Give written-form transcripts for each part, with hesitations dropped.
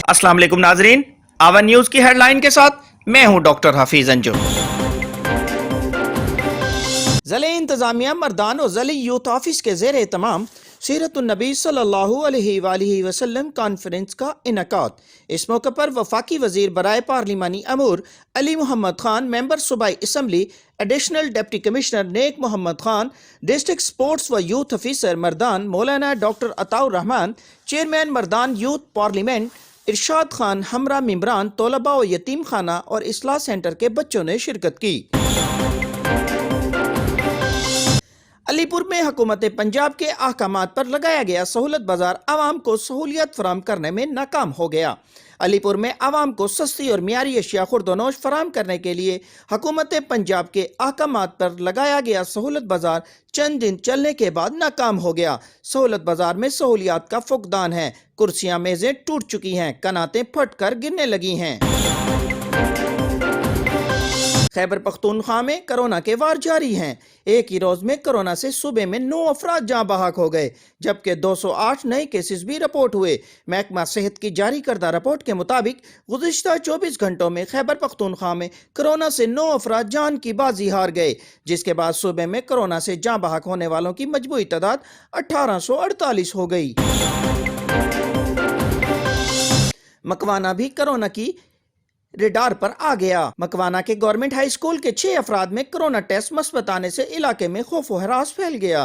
अस्सलाम वालेकुम नाजरीन, आवन न्यूज़ की हेडलाइन के साथ मैं हूं डॉक्टर हफीज अंजुम। ज़िले इंतज़ामिया मर्दान और ज़िले यूथ ऑफिस के ज़ेर एहतमाम सीरतुन्नबी सल्लल्लाहु अलैहि वसल्लम कॉन्फ्रेंस का इनकाद। इस मौके पर वफाकी वज़ीर बराए पार्लिमानी अमूर अली मोहम्मद खान, मेंबर सूबाई assembly, additional deputy commissioner Nek Mohammad Khan, district sports व youth officer Mardan Maulana doctor Ataur Rahman, chairman Mardan youth parliament Irshad Khan, हमरा मिम्बरान, तलबा व यतीम खाना और इस्लाह सेंटर के बच्चों ने शिरकत की। अलीपुर में हुकूमत पंजाब के अहकामात पर लगाया गया सहूलत बाजार आवाम को सहूलियत फराम करने में नाकाम हो गया। अलीपुर में आवाम को सस्ती और मियारी अशिया खुर्दोनोश फराम करने के लिए हुकूमत पंजाब के अहकामात पर लगाया गया सहूलत बाजार चंद दिन चलने के बाद नाकाम हो गया। सहूलत बाजार में सहूलियात का फुकदान है, कुर्सियां मेजें टूट चुकी हैं, कनातें फट कर गिरने लगी हैं। खैबर पख्तूनख्वा में कोरोना के वार जारी हैं। एक ही रोज में कोरोना से सूबे में 9 अफराद जाँ बहक हो गए, जबकि 208 नए केसेस भी रिपोर्ट हुए। महकमा सेहत की जारी करदा रिपोर्ट के मुताबिक गुज़िश्ता 24 घंटों में खैबर पख्तूनख्वा में कोरोना से 9 अफराद जान की बाजी हार गए, जिसके बाद सूबे में कोरोना से जाँ बहक होने वालों की मजमूई तादाद 1848 हो गई। मकवाना भी कोरोना की रेडार पर आ गया। मकवाना के गवर्नमेंट हाई स्कूल के 6 अफराद में कोरोना टेस्ट मस्बत आने से इलाके में खौफ व हरास फैल गया।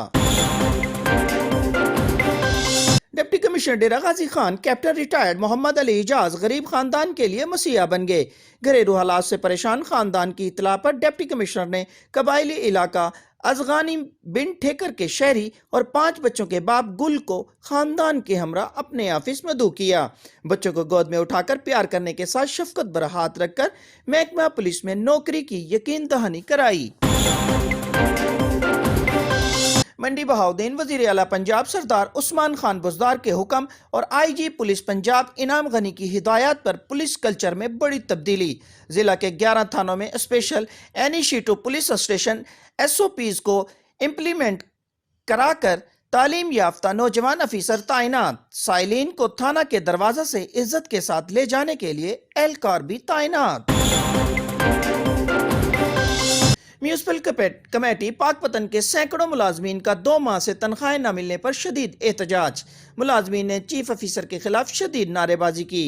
डिप्टी कमिश्नर डेरा गाजी खान, कैप्टन रिटायर्ड मोहम्मद अली इजाज गरीब खानदान के लिए मसीहा बन गए। घरेलू हालात से परेशान खानदान की इतला पर डिप्टी कमिश्नर ने कबायली इलाका अजगानी बिन ठेकर के शहरी और 5 बच्चों के बाप गुल को खानदान के हमरा अपने ऑफिस में दू किया। बच्चों को गोद में उठाकर प्यार करने के साथ शफकत भरा हाथ रखकर महकमा पुलिस में नौकरी की यकीन दहानी कराई। मंडी बहाउद्दीन वजीर आला पंजाब सरदार उस्मान खान बुज़दार के हुक्म और आईजी पुलिस पंजाब इनाम गनी की हिदायत पर पुलिस कल्चर में बड़ी तब्दीली। जिला के 11 थानों में special initiative police station SOPs को इम्प्लीमेंट कराकर तालीम याफ्ता नौजवान अफीसर तैनात। साइलिन को थाना के दरवाजा से इज्जत के साथ ले जाने के लिए एहलकार भी तैनात। म्यूनिसिपल कमेटी पाकपतन के सैकड़ों मुलाजमीन का 2 माह से तनख्वाहें न मिलने पर शदीद एहतजाज। मुलाजमीन ने चीफ ऑफिसर के खिलाफ शदीद नारेबाजी की।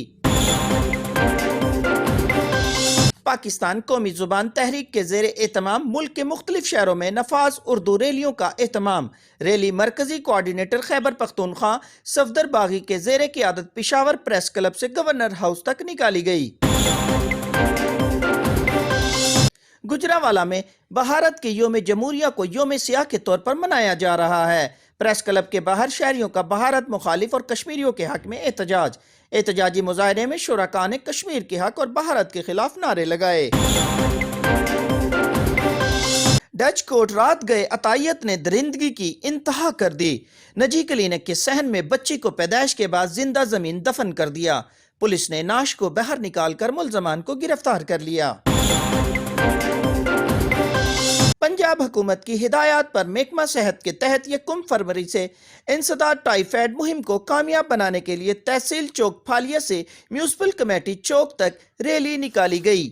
पाकिस्तान कौमी जुबान तहरीक के ज़ेरे एहतमाम मुल्क के मुख्तलिफ शहरों में नफाज उर्दू रैलियों का एहतमाम। रैली मरकजी कोऑर्डिनेटर खैबर पख्तूनख्वा सफदर बागी के ज़ेरे क़ियादत पेशावर प्रेस क्लब से गवर्नर हाउस तक निकाली गई। गुजरावाला में भारत के योम जमहूरिया को योम सियाह के तौर पर मनाया जा रहा है। प्रेस क्लब के बाहर शहरियों का भारत मुखालिफ और कश्मीरियों के हक में एहतजाज। एहतजाजी मुजाहरे में शुरका ने कश्मीर के हक और भारत के खिलाफ नारे लगाए। डच कोर्ट रात गए अतायत ने दरिंदगी की इंतहा कर दी। नजी क्लिनिक के सहन में बच्ची को पैदाइश के बाद जिंदा जमीन दफन कर दिया। पुलिस ने नाश को बाहर निकालकर मुलजमान को गिरफ्तार कर लिया। पंजाब हुकूमत की हिदायत पर महकमा सेहत के तहत 1 फरवरी से इंसदाद टाइफाइड मुहिम को कामयाब बनाने के लिए तहसील चौक फालिया से म्यूनिसिपल कमेटी चौक तक रैली निकाली गई।